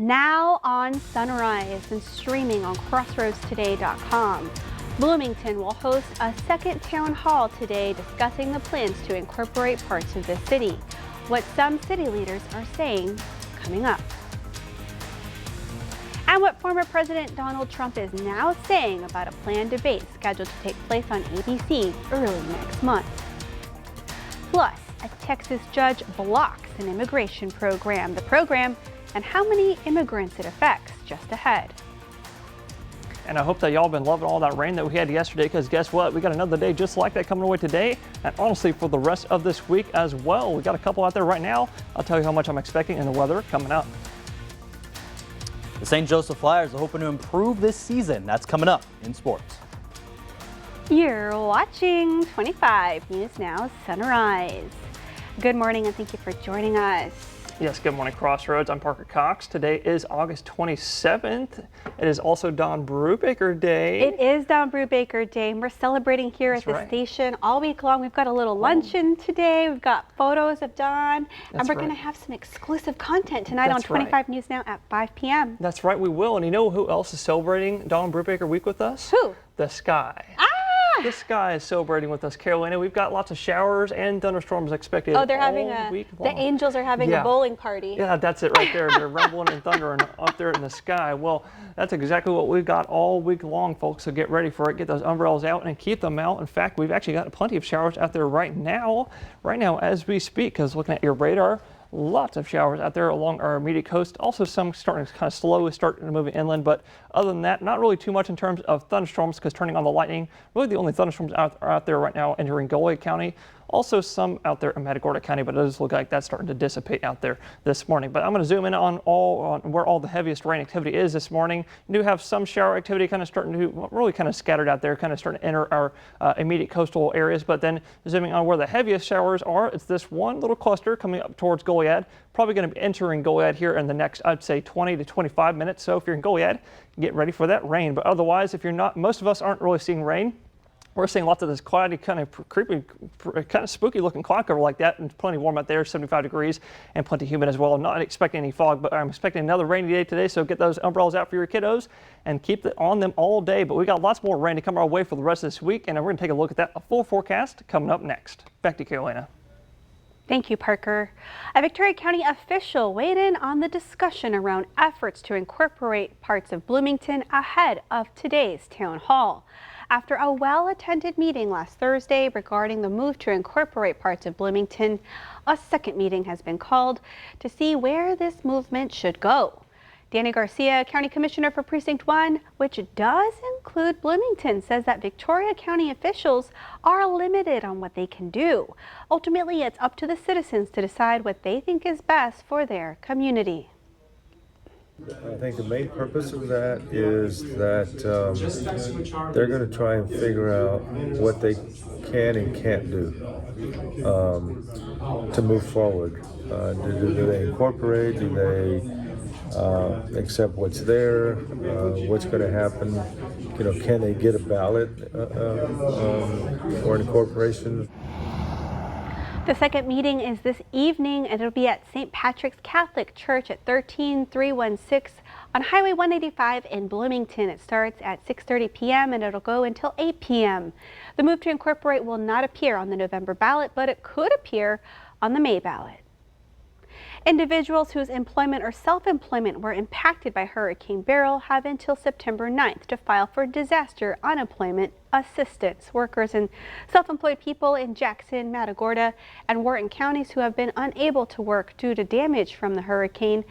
Now on Sunrise and streaming on crossroadstoday.com. Bloomington will host a second town hall today discussing the plans to incorporate parts of the city. What some city leaders are saying coming up. And what former President Donald Trump is now saying about a planned debate scheduled to take place on ABC early next month. Plus, a Texas judge blocks an immigration program. The program and how many immigrants it affects just ahead. And I hope that y'all been loving all that rain that we had yesterday, because guess what? We got another day just like that coming away today, and honestly for the rest of this week as well. We got a couple out there right now. I'll tell you how much I'm expecting in the weather coming up. The St. Joseph Flyers are hoping to improve this season. That's coming up in sports. You're watching 25 News Now Sunrise. Good morning and thank you for joining us. Yes, good morning, Crossroads. I'm Parker Cox. Today is August 27th. It is also Don Brubaker Day. It is Don Brubaker Day, and we're celebrating here at the station all week long. We've got a little luncheon today. We've got photos of Don, and we're going to have some exclusive content tonight on 25 News Now at 5 p.m. That's right, we will. And you know who else is celebrating Don Brubaker Week with us? Who? The Sky. The Sky is celebrating with us, Carolina. We've got lots of showers and thunderstorms expected. Oh, they're having the Angels are having a bowling party. Yeah, that's it right there. They're rumbling and thundering up there in the sky. Well, that's exactly what we've got all week long, folks. So get ready for it. Get those umbrellas out and keep them out. In fact, we've actually got plenty of showers out there right now as we speak, because looking at your radar, lots of showers out there along our immediate coast. Also some starting to kind of slowly start moving inland, but other than that, not really too much in terms of thunderstorms, because turning on the lightning, really the only thunderstorms are out there right now entering Goliad County. Also some out there in Matagorda County, but it does look like that's starting to dissipate out there this morning. But I'm going to zoom in on where all the heaviest rain activity is this morning. You do have some shower activity kind of starting to really kind of scattered out there, kind of starting to enter our immediate coastal areas. But then zooming on where the heaviest showers are, it's this one little cluster coming up towards Goliad. Probably going to be entering Goliad here in the next, I'd say, 20 to 25 minutes. So if you're in Goliad, get ready for that rain. But otherwise, if you're not, most of us aren't really seeing rain. We're seeing lots of this cloudy, kind of creepy, kind of spooky looking cloud cover like that, and plenty warm out there, 75 degrees, and plenty humid as well. I'm not expecting any fog, but I'm expecting another rainy day today, so get those umbrellas out for your kiddos and keep it on them all day. But we got lots more rain to come our way for the rest of this week, and we're going to take a look at that full forecast coming up next. Back to Carolina. Thank you, Parker. A Victoria County official weighed in on the discussion around efforts to incorporate parts of Bloomington ahead of today's town hall. After a well-attended meeting last Thursday regarding the move to incorporate parts of Bloomington, a second meeting has been called to see where this movement should go. Danny Garcia, County Commissioner for Precinct 1, which does include Bloomington, says that Victoria County officials are limited on what they can do. Ultimately, it's up to the citizens to decide what they think is best for their community. I think the main purpose of that is that they're going to try and figure out what they can and can't do to move forward. Do they incorporate? Do they accept what's there? What's going to happen? You know, can they get a ballot for incorporation? The second meeting is this evening, and it'll be at St. Patrick's Catholic Church at 13316 on Highway 185 in Bloomington. It starts at 6:30 p.m. and it'll go until 8 p.m. The move to incorporate will not appear on the November ballot, but it could appear on the May ballot. Individuals whose employment or self-employment were impacted by Hurricane Beryl have until September 9th to file for disaster unemployment assistance. Workers and self-employed people in Jackson, Matagorda, and Wharton counties who have been unable to work due to damage from the hurricane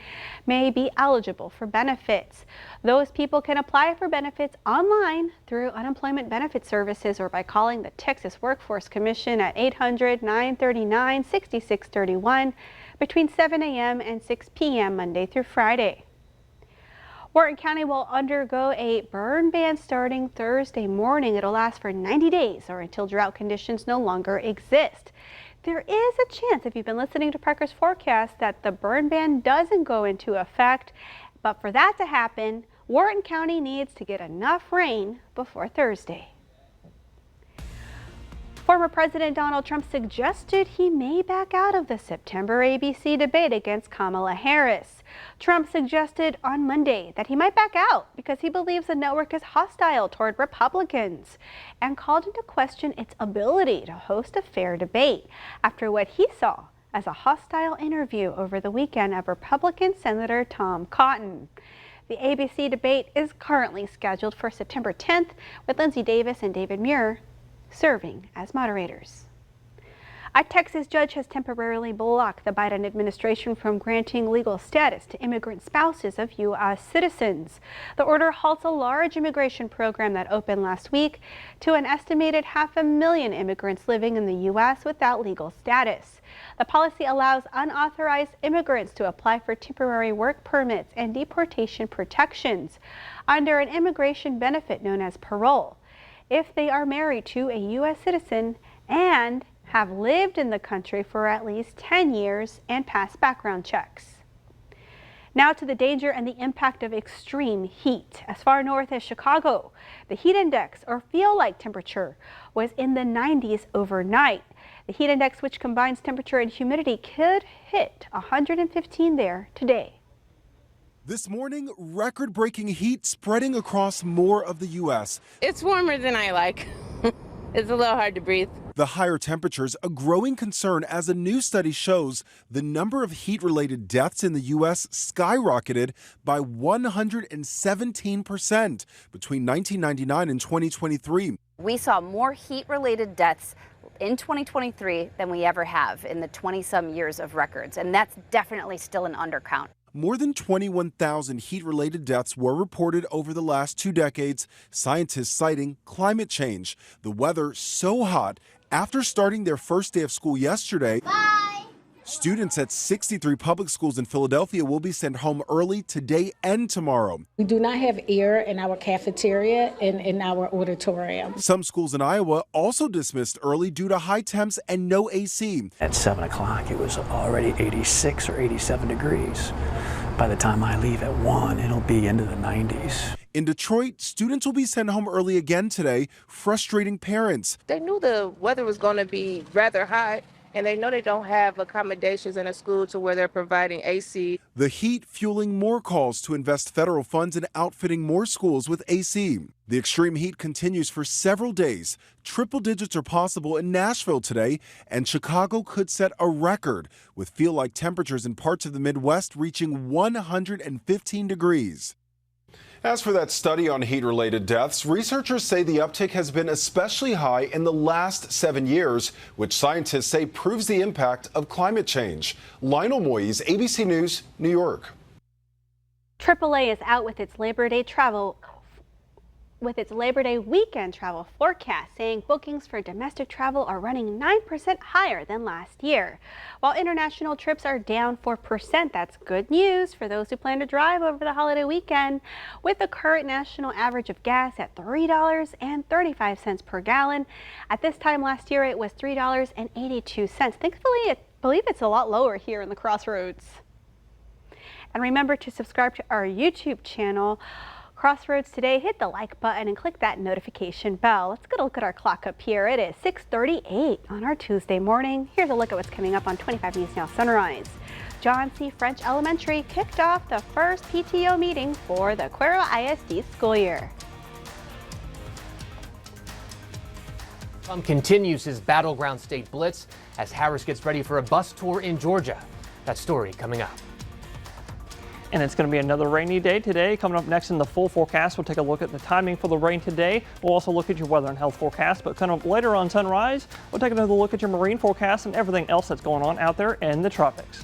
may be eligible for benefits. Those people can apply for benefits online through Unemployment Benefit Services or by calling the Texas Workforce Commission at 800-939-6631 between 7 a.m. and 6 p.m. Monday through Friday. Wharton County will undergo a burn ban starting Thursday morning. It'll last for 90 days or until drought conditions no longer exist. There is a chance, if you've been listening to Parker's forecast, that the burn ban doesn't go into effect. But for that to happen, Wharton County needs to get enough rain before Thursday. Former President Donald Trump suggested he may back out of the September ABC debate against Kamala Harris. Trump suggested on Monday that he might back out because he believes the network is hostile toward Republicans and called into question its ability to host a fair debate after what he saw as a hostile interview over the weekend of Republican Senator Tom Cotton. The ABC debate is currently scheduled for September 10th with Lindsay Davis and David Muir serving as moderators. A Texas judge has temporarily blocked the Biden administration from granting legal status to immigrant spouses of U.S. citizens. The order halts a large immigration program that opened last week to an estimated 500,000 immigrants living in the U.S. without legal status. The policy allows unauthorized immigrants to apply for temporary work permits and deportation protections under an immigration benefit known as parole if they are married to a U.S. citizen and have lived in the country for at least 10 years and passed background checks. Now to the danger and the impact of extreme heat. As far north as Chicago, the heat index, or feel-like temperature, was in the 90s overnight. The heat index, which combines temperature and humidity, could hit 115 there today. This morning, record-breaking heat spreading across more of the U.S. It's warmer than I like. It's a little hard to breathe. The higher temperatures, a growing concern as a new study shows the number of heat-related deaths in the U.S. skyrocketed by 117% between 1999 and 2023. We saw more heat-related deaths in 2023 than we ever have in the 20-some years of records, and that's definitely still an undercount. More than 21,000 heat-related deaths were reported over the last 2 decades, scientists citing climate change. The weather so hot, after starting their first day of school yesterday, students at 63 public schools in Philadelphia will be sent home early today and tomorrow. We do not have air in our cafeteria and in our auditorium. Some schools in Iowa also dismissed early due to high temps and no AC. At 7 o'clock, it was already 86 or 87 degrees. By the time I leave at 1, it'll be into the 90s. In Detroit, students will be sent home early again today, frustrating parents. They knew the weather was going to be rather hot, and they know they don't have accommodations in a school to where they're providing AC. The heat fueling more calls to invest federal funds in outfitting more schools with AC. The extreme heat continues for several days. Triple digits are possible in Nashville today, and Chicago could set a record with feel-like temperatures in parts of the Midwest reaching 115 degrees. As for that study on heat-related deaths, researchers say the uptick has been especially high in the last 7 years, which scientists say proves the impact of climate change. Lionel Moyes, ABC News, New York. AAA is out with its Labor Day weekend travel forecast, saying bookings for domestic travel are running 9% higher than last year. While international trips are down 4%, that's good news for those who plan to drive over the holiday weekend, with the current national average of gas at $3.35 per gallon. At this time last year, it was $3.82. Thankfully, I believe it's a lot lower here in the Crossroads. And remember to subscribe to our YouTube channel, Crossroads Today. Hit the like button and click that notification bell. Let's get a look at our clock up here. It is 6:38 on our Tuesday morning. Here's a look at what's coming up on 25 News Now Sunrise. John C. French Elementary kicked off the first PTO meeting for the Cuero ISD school year. Trump continues his battleground state blitz as Harris gets ready for a bus tour in Georgia. That story coming up. And it's going to be another rainy day today. Coming up next in the full forecast, we'll take a look at the timing for the rain today. We'll also look at your weather and health forecast. But kind of later on Sunrise, we'll take another look at your marine forecast and everything else that's going on out there in the tropics.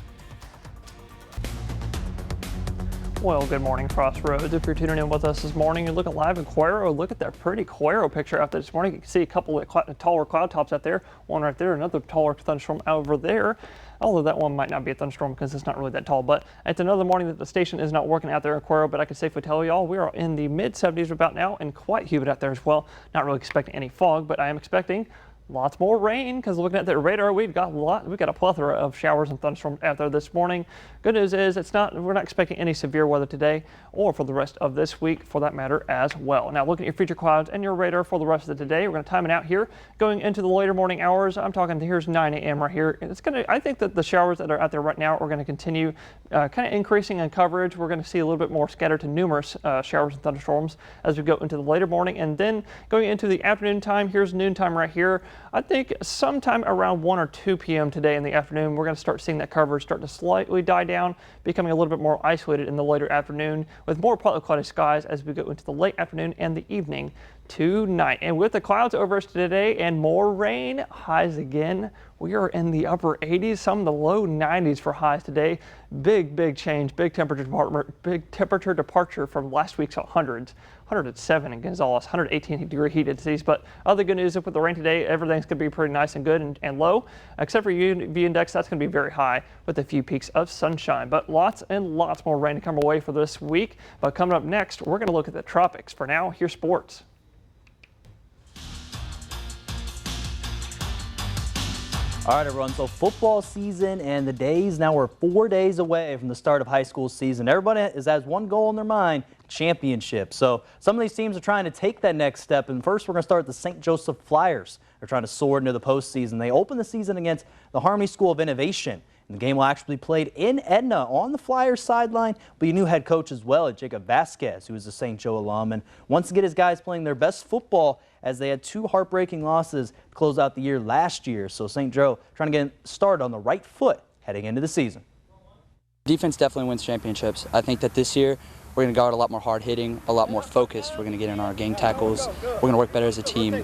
Well, good morning, Crossroads. If you're tuning in with us this morning, you're looking live in Cuero. Look at that pretty Cuero picture out there this morning. You can see a couple of taller cloud tops out there. One right there, another taller thunderstorm over there. Although that one might not be a thunderstorm because it's not really that tall. But it's another morning that the station is not working out there in Cuero. But I can safely tell y'all we are in the mid-70s about now and quite humid out there as well. Not really expecting any fog, but I am expecting Lots more rain because looking at the radar, we got a plethora of showers and thunderstorms out there this morning. Good news is we're not expecting any severe weather today or for the rest of this week for that matter as well. Now looking at your future clouds and your radar for the rest of the day, we're going to time it out here going into the later morning hours. I'm talking here's 9 a.m. right here. I think that the showers that are out there right now are going to continue kind of increasing in coverage. We're going to see a little bit more scattered to numerous showers and thunderstorms as we go into the later morning, and then going into the afternoon time. Here's noontime right here. I think sometime around 1 or 2 p.m. today in the afternoon, we're going to start seeing that coverage start to slightly die down, becoming a little bit more isolated in the later afternoon with more partly cloudy skies as we go into the late afternoon and the evening tonight. And with the clouds over us today and more rain, highs again, we are in the upper 80s, some of the low 90s for highs today. Big change, big temperature departure from last week's hundreds. 107 in Gonzales, 118 degree heat indices. But other good news is with the rain today, everything's going to be pretty nice and good and low, except for UV index. That's going to be very high with a few peaks of sunshine. But lots and lots more rain to come away for this week. But coming up next, we're going to look at the tropics. For now, here's sports. All right, everyone, so football season and the days, now we're 4 days away from the start of high school season. Everybody has one goal in their mind, championship. So some of these teams are trying to take that next step. And first, we're going to start with the St. Joseph Flyers. They're trying to soar into the postseason. They open the season against the Harmony School of Innovation. And the game will actually be played in Edna on the Flyers sideline. But your new head coach as well, Jacob Vasquez, who is a St. Joe alum, and wants to get his guys playing their best football as they had 2 heartbreaking losses to close out the year last year. So St. Joe trying to get started on the right foot heading into the season. Defense definitely wins championships. I think that this year we're going to guard a lot more hard hitting, a lot more focused. We're going to get in our gang tackles. We're going to work better as a team.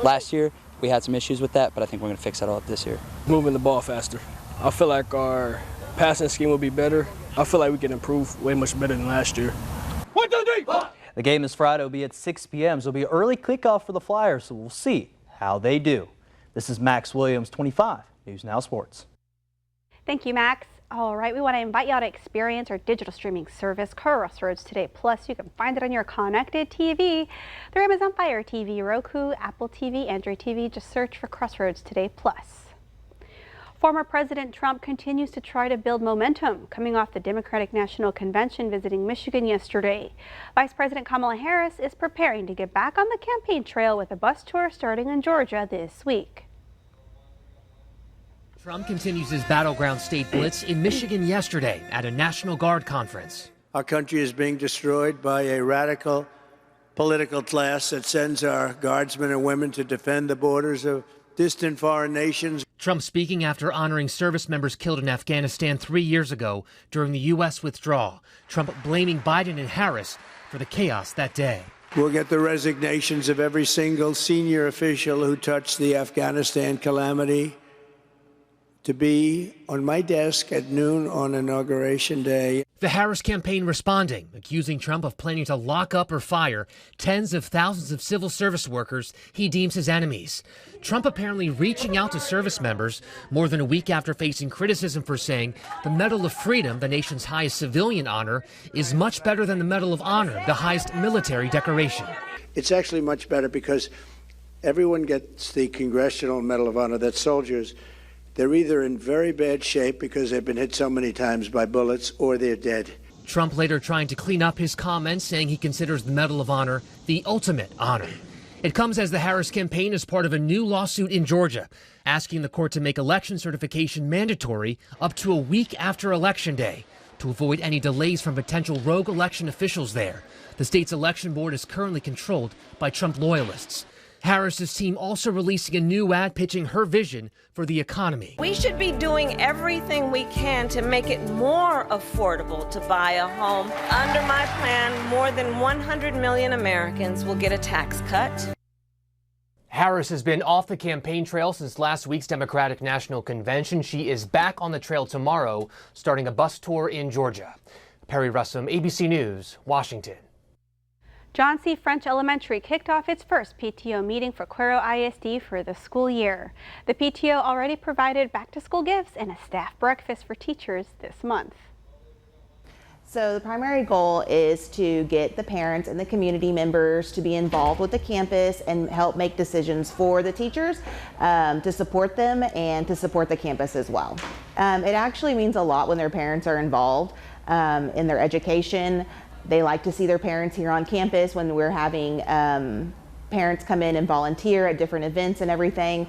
Last year we had some issues with that, but I think we're going to fix that all up this year. Moving the ball faster. I feel like our passing scheme will be better. I feel like we can improve way much better than last year. 1, 2, 3, 4. The game is Friday. It'll be at 6 p.m. So it'll be an early kickoff for the Flyers, so we'll see how they do. This is Max Williams, 25, News Now Sports. Thank you, Max. All right, we want to invite y'all to experience our digital streaming service, Crossroads Today Plus. You can find it on your connected TV through Amazon Fire TV, Roku, Apple TV, Android TV. Just search for Crossroads Today Plus. Former President Trump continues to try to build momentum, coming off the Democratic National Convention visiting Michigan yesterday. Vice President Kamala Harris is preparing to get back on the campaign trail with a bus tour starting in Georgia this week. Trump continues his battleground state blitz in Michigan yesterday at a National Guard conference. Our country is being destroyed by a radical political class that sends our guardsmen and women to defend the borders of distant foreign nations. Trump speaking after honoring service members killed in Afghanistan 3 years ago during the U.S. withdrawal. Trump blaming Biden and Harris for the chaos that day. We'll get the resignations of every single senior official who touched the Afghanistan calamity to be on my desk at noon on Inauguration Day. The Harris campaign responding, accusing Trump of planning to lock up or fire tens of thousands of civil service workers he deems his enemies. Trump apparently reaching out to service members more than a week after facing criticism for saying the Medal of Freedom, the nation's highest civilian honor, is much better than the Medal of Honor, the highest military decoration. It's actually much better because everyone gets the Congressional Medal of Honor. That's soldiers. They're either in very bad shape because they've been hit so many times by bullets, or they're dead. Trump later trying to clean up his comments, saying he considers the Medal of Honor the ultimate honor. It comes as the Harris campaign is part of a new lawsuit in Georgia, asking the court to make election certification mandatory up to a week after Election Day to avoid any delays from potential rogue election officials there. The state's election board is currently controlled by Trump loyalists. Harris's team also releasing a new ad pitching her vision for the economy. We should be doing everything we can to make it more affordable to buy a home. Under my plan, more than 100 million Americans will get a tax cut. Harris has been off the campaign trail since last week's Democratic National Convention. She is back on the trail tomorrow, starting a bus tour in Georgia. Perry Russum, ABC News, Washington. John C. French Elementary kicked off its first PTO meeting for Cuero ISD for the school year. The PTO already provided back-to-school gifts and a staff breakfast for teachers this month. So the primary goal is to get the parents and the community members to be involved with the campus and help make decisions for the teachers, to support them and to support the campus as well. It actually means a lot when their parents are involved in their education. They like to see their parents here on campus when we're having parents come in and volunteer at different events and everything.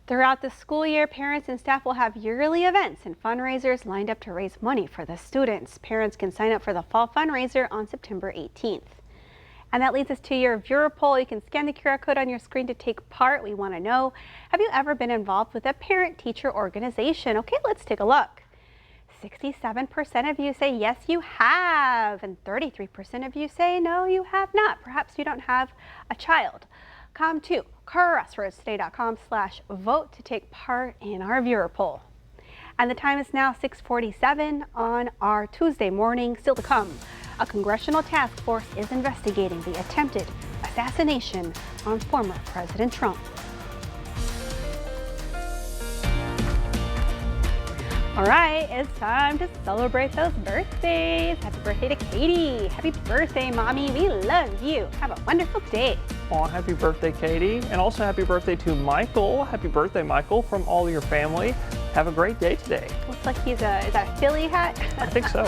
Throughout the school year, parents and staff will have yearly events and fundraisers lined up to raise money for the students. Parents can sign up for the fall fundraiser on September 18th. And that leads us to your viewer poll. You can scan the QR code on your screen to take part. We want to know, have you ever been involved with a parent-teacher organization? Okay, let's take a look. 67% of you say yes, you have, and 33% of you say no, you have not. Perhaps you don't have a child. Come to crossroadstoday.com/vote to take part in our viewer poll. And the time is now 6:47 on our Tuesday morning. Still to come, a congressional task force is investigating the attempted assassination on former President Trump. All right, it's time to celebrate those birthdays. Happy birthday to Katie. Happy birthday, Mommy. We love you. Have a wonderful day. Oh, happy birthday, Katie. And also happy birthday to Michael. Happy birthday, Michael, from all your family. Have a great day today. Looks like is that a Philly hat? I think so.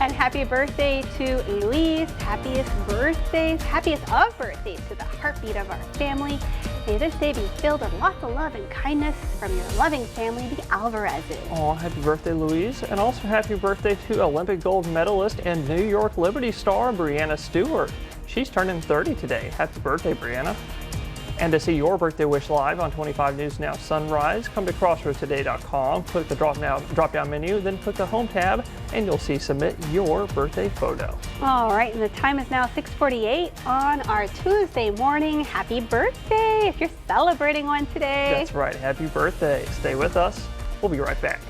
And happy birthday to Elise. Happiest birthdays, happiest of birthdays to the heartbeat of our family. May this day be filled with lots of love and kindness from your loving family, the Alvarezes. Oh, happy birthday, Louise. And also happy birthday to Olympic gold medalist and New York Liberty star, Brianna Stewart. She's turning 30 today. Happy birthday, Brianna. And to see your birthday wish live on 25 News Now Sunrise, come to crossroadstoday.com, click the drop-down menu, then click the home tab, and you'll see submit your birthday photo. All right, and the time is now 6:48 on our Tuesday morning. Happy birthday if you're celebrating one today. That's right, happy birthday. Stay with us. We'll be right back.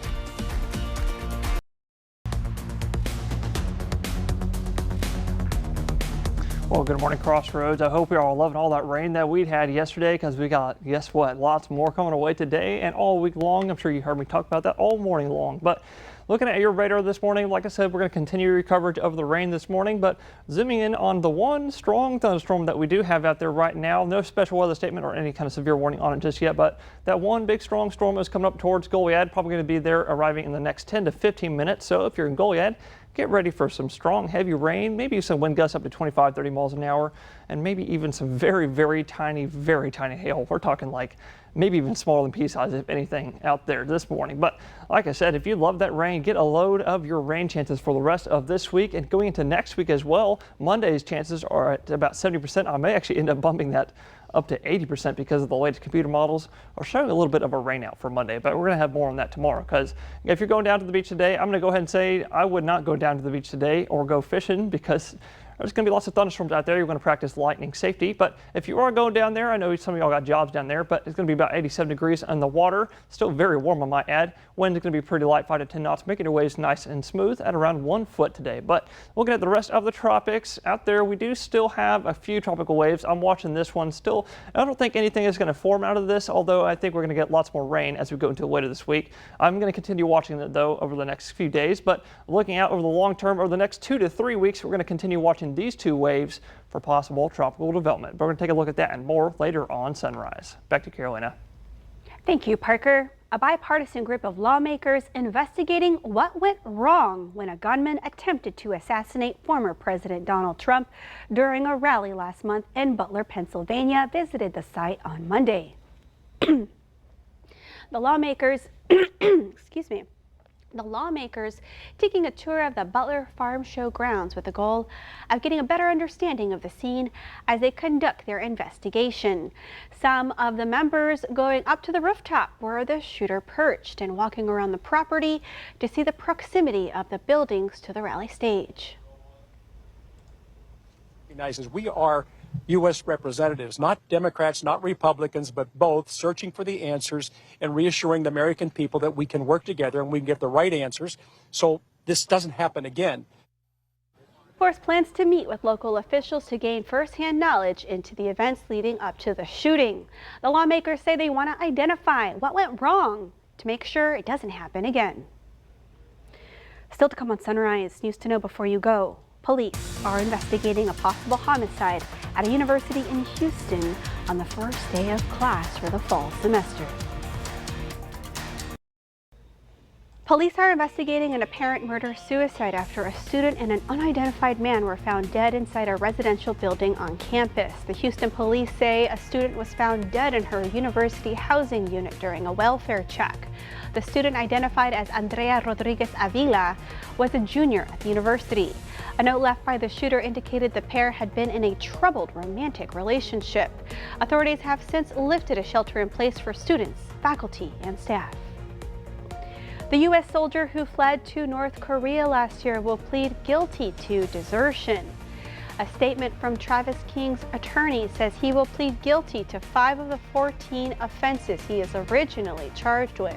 Well, good morning, Crossroads. I hope you're all loving all that rain that we had yesterday, because we got, guess what, lots more coming away today and all week long. I'm sure you heard me talk about that all morning long. But looking at your radar this morning, like I said, we're going to continue your coverage of the rain this morning, but zooming in on the one strong thunderstorm that we do have out there right now. No special weather statement or any kind of severe warning on it just yet, but that one big strong storm is coming up towards Goliad, probably going to be there arriving in the next 10 to 15 minutes. So if you're in Goliad, get ready for some strong, heavy rain, maybe some wind gusts up to 25, 30 miles an hour, and maybe even some very, very tiny hail. We're talking like maybe even smaller than pea size, if anything, out there this morning. But like I said, if you love that rain, get a load of your rain chances for the rest of this week and going into next week as well. Monday's chances are at about 70%. I may actually end up bumping that up to 80% because of the latest computer models are showing a little bit of a rain out for Monday, but we're going to have more on that tomorrow. Because if you're going down to the beach today, I'm going to go ahead and say I would not go down to the beach today or go fishing, because there's going to be lots of thunderstorms out there. You're going to practice lightning safety. But if you are going down there, I know some of y'all got jobs down there, but it's going to be about 87 degrees in the water. Still very warm, I might add. Wind is going to be pretty light, 5 to 10 knots, making your waves nice and smooth at around 1 foot today. But looking at the rest of the tropics out there, we do still have a few tropical waves. I'm watching this one still. I don't think anything is going to form out of this, although I think we're going to get lots more rain as we go into later this week. I'm going to continue watching it, though, over the next few days. But looking out over the long term, over the next 2 to 3 weeks, we're going to continue watching these two waves for possible tropical development. But we're going to take a look at that and more later on Sunrise. Back to Carolina. Thank you, Parker. A bipartisan group of lawmakers investigating what went wrong when a gunman attempted to assassinate former President Donald Trump during a rally last month in Butler, Pennsylvania, visited the site on Monday. The lawmakers, excuse me. The lawmakers taking a tour of the Butler Farm Show grounds with the goal of getting a better understanding of the scene as they conduct their investigation. Some of the members going up to the rooftop where the shooter perched and walking around the property to see the proximity of the buildings to the rally stage. We are U.S. representatives, not Democrats, not Republicans, but both, searching for the answers and reassuring the American people that we can work together and we can get the right answers so this doesn't happen again. Force plans to meet with local officials to gain firsthand knowledge into the events leading up to the shooting. The lawmakers say they want to identify what went wrong to make sure it doesn't happen again. Still to come on Sunrise, news to know before you go. Police are investigating a possible homicide at a university in Houston on the first day of class for the fall semester. Police are investigating an apparent murder-suicide after a student and an unidentified man were found dead inside a residential building on campus. The Houston police say a student was found dead in her university housing unit during a welfare check. The student, identified as Andrea Rodriguez Avila, was a junior at the university. A note left by the shooter indicated the pair had been in a troubled romantic relationship. Authorities have since lifted a shelter in place for students, faculty, and staff. The U.S. soldier who fled to North Korea last year will plead guilty to desertion. A statement from Travis King's attorney says he will plead guilty to 5 of the 14 offenses he is originally charged with.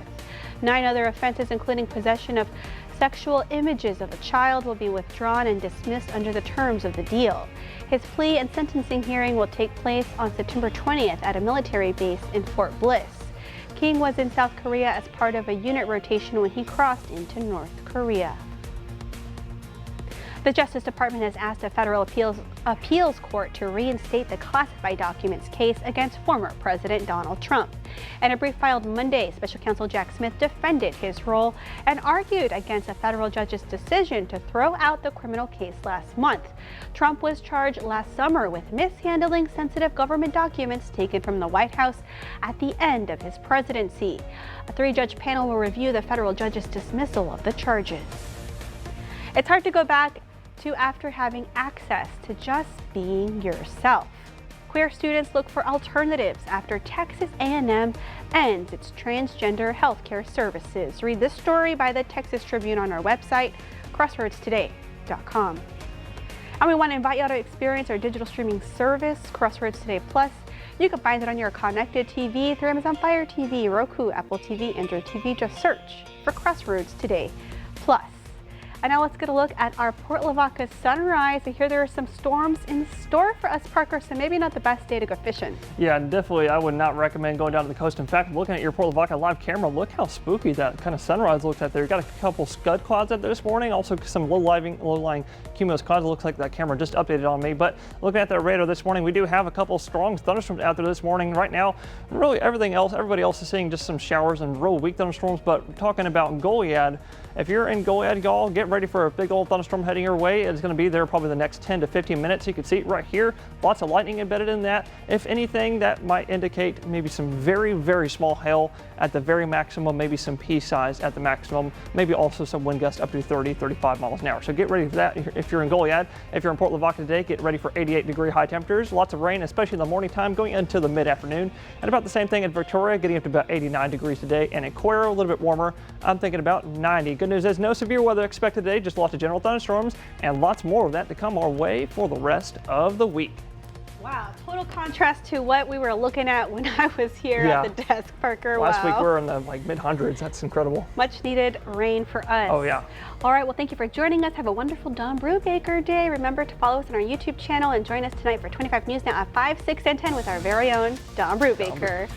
9 other offenses, including possession of sexual images of a child, will be withdrawn and dismissed under the terms of the deal. His plea and sentencing hearing will take place on September 20th at a military base in Fort Bliss. King was in South Korea as part of a unit rotation when he crossed into North Korea. The Justice Department has asked a federal appeals court to reinstate the classified documents case against former President Donald Trump. In a brief filed Monday, Special Counsel Jack Smith defended his role and argued against a federal judge's decision to throw out the criminal case last month. Trump was charged last summer with mishandling sensitive government documents taken from the White House at the end of his presidency. A 3-judge panel will review the federal judge's dismissal of the charges. It's hard to go back to after having access to just being yourself. Queer students look for alternatives after Texas A&M ends its transgender healthcare services. Read this story by the Texas Tribune on our website, crossroadstoday.com. And we want to invite you to experience our digital streaming service, Crossroads Today Plus. You can find it on your connected TV through Amazon Fire TV, Roku, Apple TV, Android TV. Just search for Crossroads Today Plus. And now let's get a look at our Port Lavaca sunrise. I hear there are some storms in store for us, Parker, so maybe not the best day to go fishing. Yeah, definitely. I would not recommend going down to the coast. In fact, looking at your Port Lavaca live camera, look how spooky that kind of sunrise looks out there. You've got a couple scud clouds out there this morning, also some low-lying cumulus clouds. It looks like that camera just updated on me. But looking at that radar this morning, we do have a couple strong thunderstorms out there this morning. Right now, really everybody else is seeing just some showers and real weak thunderstorms. But talking about Goliad, if you're in Goliad, y'all, get ready for a big old thunderstorm heading your way. It's going to be there probably the next 10 to 15 minutes. You can see it right here. Lots of lightning embedded in that. If anything, that might indicate maybe some very, very small hail at the very maximum, maybe some pea size at the maximum, maybe also some wind gusts up to 30, 35 miles an hour. So get ready for that if you're in Goliad. If you're in Port Lavaca today, get ready for 88-degree high temperatures. Lots of rain, especially in the morning time going into the mid-afternoon. And about the same thing in Victoria, getting up to about 89 degrees today. And in Cuero, a little bit warmer. I'm thinking about 90. Good news is no severe weather expected today, just lots of general thunderstorms and lots more of that to come our way for the rest of the week. Wow, total contrast to what we were looking at when I was here at the desk, Parker. Last week we wow. were in the mid-hundreds. That's incredible. Much needed rain for us. Oh yeah. All right, well, thank you for joining us. Have a wonderful Dawn Brubaker day. Remember to follow us on our YouTube channel and join us tonight for 25 News Now at 5, 6, and 10 with our very own Dawn Brubaker.